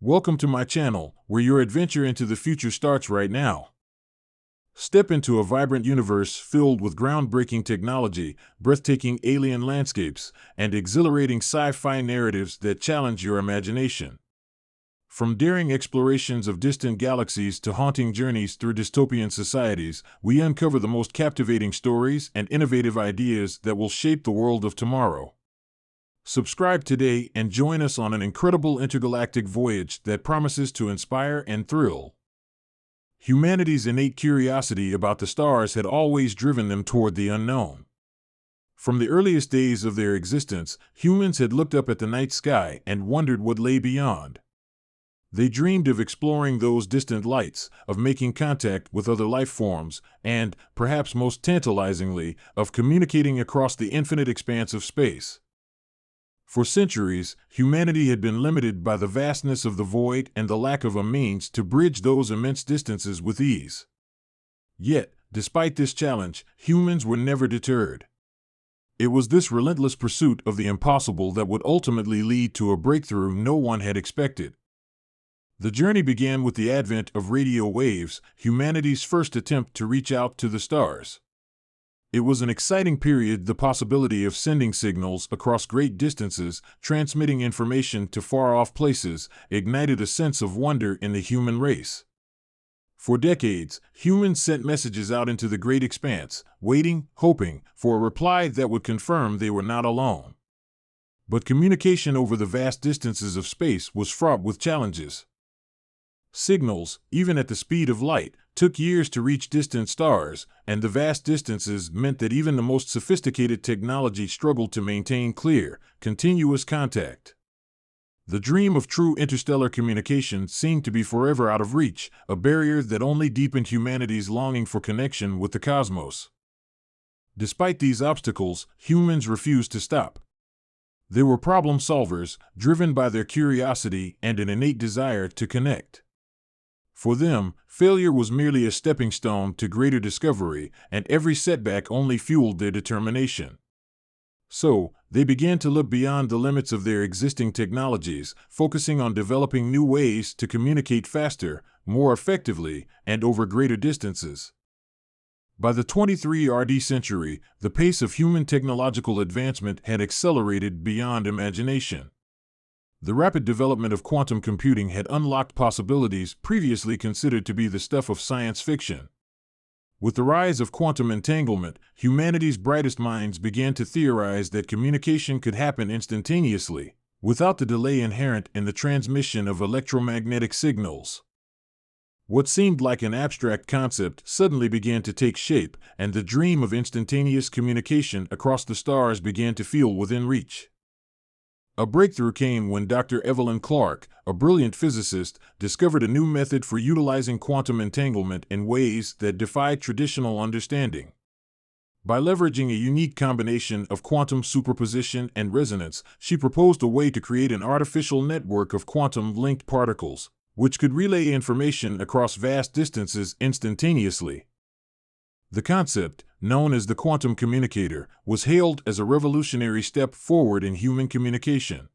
Welcome to my channel, where your adventure into the future starts right now. Step into a vibrant universe filled with groundbreaking technology, breathtaking alien landscapes, and exhilarating sci-fi narratives that challenge your imagination. From daring explorations of distant galaxies to haunting journeys through dystopian societies, we uncover the most captivating stories and innovative ideas that will shape the world of tomorrow. Subscribe today and join us on an incredible intergalactic voyage that promises to inspire and thrill. Humanity's innate curiosity about the stars had always driven them toward the unknown. From the earliest days of their existence, humans had looked up at the night sky and wondered what lay beyond. They dreamed of exploring those distant lights, of making contact with other life forms, and, perhaps most tantalizingly, of communicating across the infinite expanse of space. For centuries, humanity had been limited by the vastness of the void and the lack of a means to bridge those immense distances with ease. Yet, despite this challenge, humans were never deterred. It was this relentless pursuit of the impossible that would ultimately lead to a breakthrough no one had expected. The journey began with the advent of radio waves, humanity's first attempt to reach out to the stars. It was an exciting period. The possibility of sending signals across great distances, transmitting information to far-off places, ignited a sense of wonder in the human race. For decades, humans sent messages out into the great expanse, waiting, hoping, for a reply that would confirm they were not alone. But communication over the vast distances of space was fraught with challenges. Signals, even at the speed of light, took years to reach distant stars, and the vast distances meant that even the most sophisticated technology struggled to maintain clear, continuous contact. The dream of true interstellar communication seemed to be forever out of reach, a barrier that only deepened humanity's longing for connection with the cosmos. Despite these obstacles, humans refused to stop. They were problem solvers, driven by their curiosity and an innate desire to connect. For them, failure was merely a stepping stone to greater discovery, and every setback only fueled their determination. So, they began to look beyond the limits of their existing technologies, focusing on developing new ways to communicate faster, more effectively, and over greater distances. By the 23rd century, the pace of human technological advancement had accelerated beyond imagination. The rapid development of quantum computing had unlocked possibilities previously considered to be the stuff of science fiction. With the rise of quantum entanglement, humanity's brightest minds began to theorize that communication could happen instantaneously, without the delay inherent in the transmission of electromagnetic signals. What seemed like an abstract concept suddenly began to take shape, and the dream of instantaneous communication across the stars began to feel within reach. A breakthrough came when Dr. Evelyn Clark, a brilliant physicist, discovered a new method for utilizing quantum entanglement in ways that defied traditional understanding. By leveraging a unique combination of quantum superposition and resonance, she proposed a way to create an artificial network of quantum-linked particles, which could relay information across vast distances instantaneously. The concept, known as the quantum communicator, was hailed as a revolutionary step forward in human communication.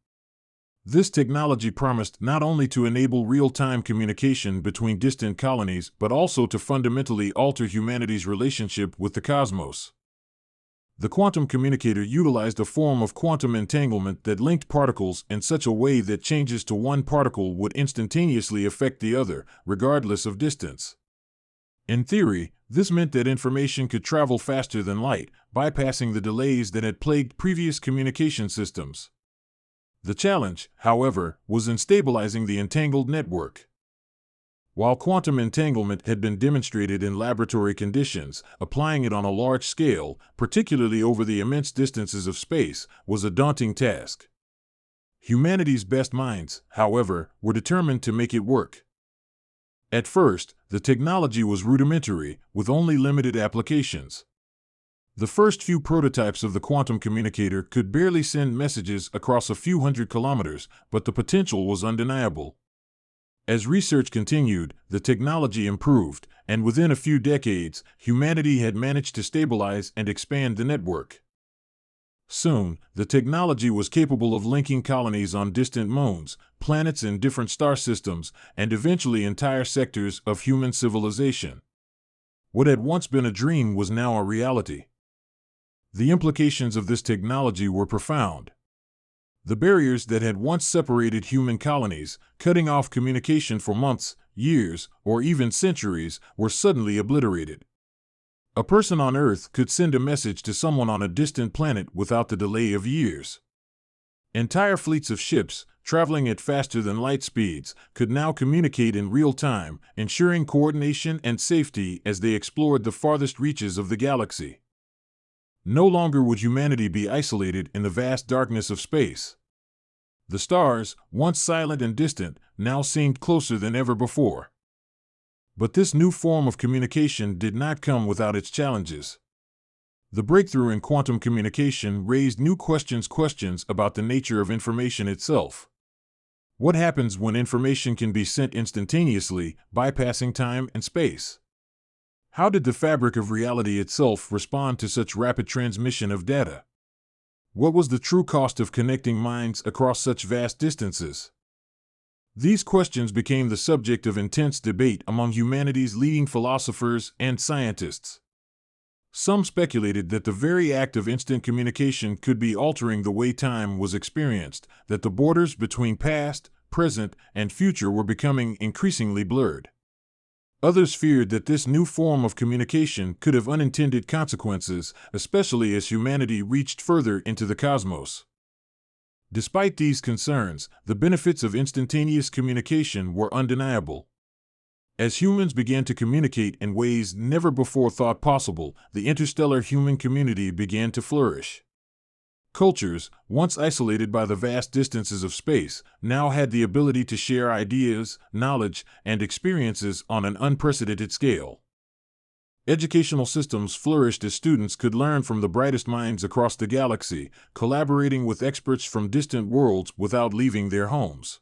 This technology promised not only to enable real-time communication between distant colonies but also to fundamentally alter humanity's relationship with the cosmos. The quantum communicator utilized a form of quantum entanglement that linked particles in such a way that changes to one particle would instantaneously affect the other, regardless of distance. In theory, this meant that information could travel faster than light, bypassing the delays that had plagued previous communication systems. The challenge, however, was in stabilizing the entangled network. While quantum entanglement had been demonstrated in laboratory conditions, applying it on a large scale, particularly over the immense distances of space, was a daunting task. Humanity's best minds, however, were determined to make it work. At first, the technology was rudimentary, with only limited applications. The first few prototypes of the quantum communicator could barely send messages across a few hundred kilometers, but the potential was undeniable. As research continued, the technology improved, and within a few decades, humanity had managed to stabilize and expand the network. Soon, the technology was capable of linking colonies on distant moons, planets in different star systems, and eventually entire sectors of human civilization. What had once been a dream was now a reality. The implications of this technology were profound. The barriers that had once separated human colonies, cutting off communication for months, years, or even centuries, were suddenly obliterated. A person on Earth could send a message to someone on a distant planet without the delay of years. Entire fleets of ships, traveling at faster than light speeds, could now communicate in real time, ensuring coordination and safety as they explored the farthest reaches of the galaxy. No longer would humanity be isolated in the vast darkness of space. The stars, once silent and distant, now seemed closer than ever before. But this new form of communication did not come without its challenges. The breakthrough in quantum communication raised new questions about the nature of information itself. What happens when information can be sent instantaneously, bypassing time and space? How did the fabric of reality itself respond to such rapid transmission of data? What was the true cost of connecting minds across such vast distances? These questions became the subject of intense debate among humanity's leading philosophers and scientists. Some speculated that the very act of instant communication could be altering the way time was experienced, that the borders between past, present, and future were becoming increasingly blurred. Others feared that this new form of communication could have unintended consequences, especially as humanity reached further into the cosmos. Despite these concerns, the benefits of instantaneous communication were undeniable. As humans began to communicate in ways never before thought possible, the interstellar human community began to flourish. Cultures, once isolated by the vast distances of space, now had the ability to share ideas, knowledge, and experiences on an unprecedented scale. Educational systems flourished as students could learn from the brightest minds across the galaxy, collaborating with experts from distant worlds without leaving their homes.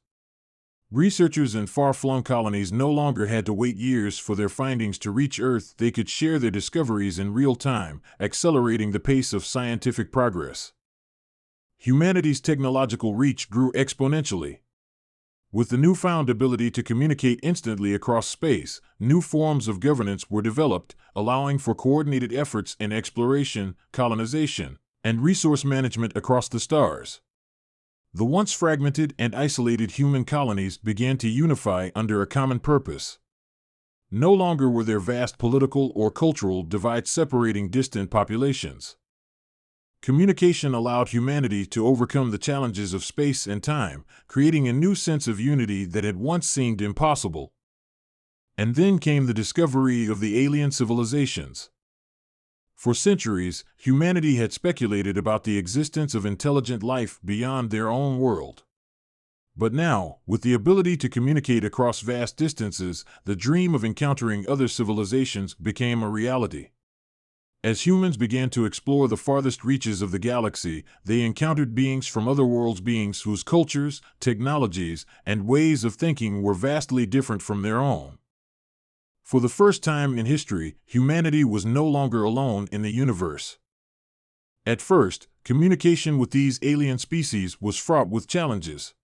Researchers in far-flung colonies no longer had to wait years for their findings to reach Earth. They could share their discoveries in real time, accelerating the pace of scientific progress. Humanity's technological reach grew exponentially. With the newfound ability to communicate instantly across space, new forms of governance were developed, allowing for coordinated efforts in exploration, colonization, and resource management across the stars. The once fragmented and isolated human colonies began to unify under a common purpose. No longer were there vast political or cultural divides separating distant populations. Communication allowed humanity to overcome the challenges of space and time, creating a new sense of unity that had once seemed impossible. And then came the discovery of the alien civilizations. For centuries, humanity had speculated about the existence of intelligent life beyond their own world. But now, with the ability to communicate across vast distances, the dream of encountering other civilizations became a reality. As humans began to explore the farthest reaches of the galaxy, they encountered beings from other worlds, beings whose cultures, technologies, and ways of thinking were vastly different from their own. For the first time in history, humanity was no longer alone in the universe. At first, communication with these alien species was fraught with challenges.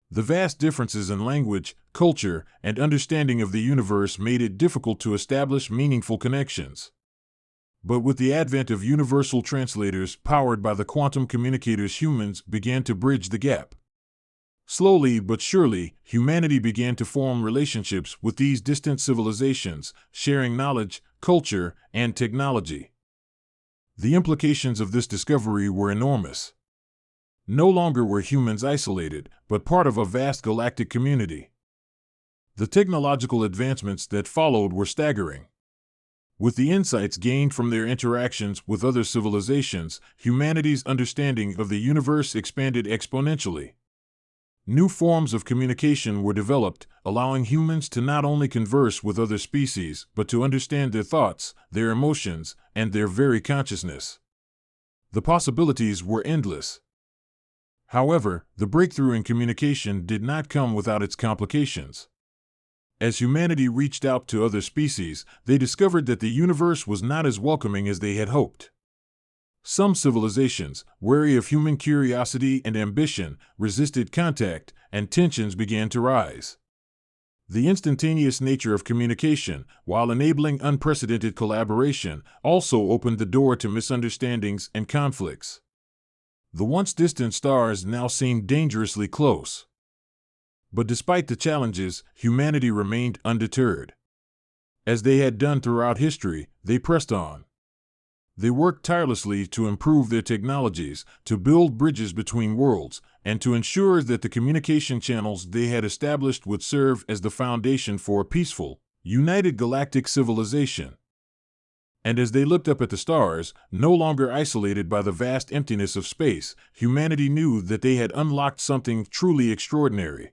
The vast differences in language, culture, and understanding of the universe made it difficult to establish meaningful connections. But with the advent of universal translators powered by the quantum communicators, humans began to bridge the gap. Slowly but surely, humanity began to form relationships with these distant civilizations, sharing knowledge, culture, and technology. The implications of this discovery were enormous. No longer were humans isolated, but part of a vast galactic community. The technological advancements that followed were staggering. With the insights gained from their interactions with other civilizations, humanity's understanding of the universe expanded exponentially. New forms of communication were developed, allowing humans to not only converse with other species, but to understand their thoughts, their emotions, and their very consciousness. The possibilities were endless. However, the breakthrough in communication did not come without its complications. As humanity reached out to other species, they discovered that the universe was not as welcoming as they had hoped. Some civilizations, wary of human curiosity and ambition, resisted contact, and tensions began to rise. The instantaneous nature of communication, while enabling unprecedented collaboration, also opened the door to misunderstandings and conflicts. The once distant stars now seemed dangerously close. But despite the challenges, humanity remained undeterred. As they had done throughout history, they pressed on. They worked tirelessly to improve their technologies, to build bridges between worlds, and to ensure that the communication channels they had established would serve as the foundation for a peaceful, united galactic civilization. And as they looked up at the stars, no longer isolated by the vast emptiness of space, humanity knew that they had unlocked something truly extraordinary.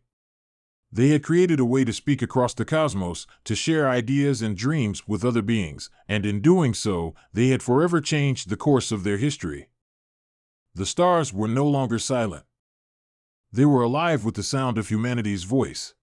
They had created a way to speak across the cosmos, to share ideas and dreams with other beings, and in doing so, they had forever changed the course of their history. The stars were no longer silent. They were alive with the sound of humanity's voice.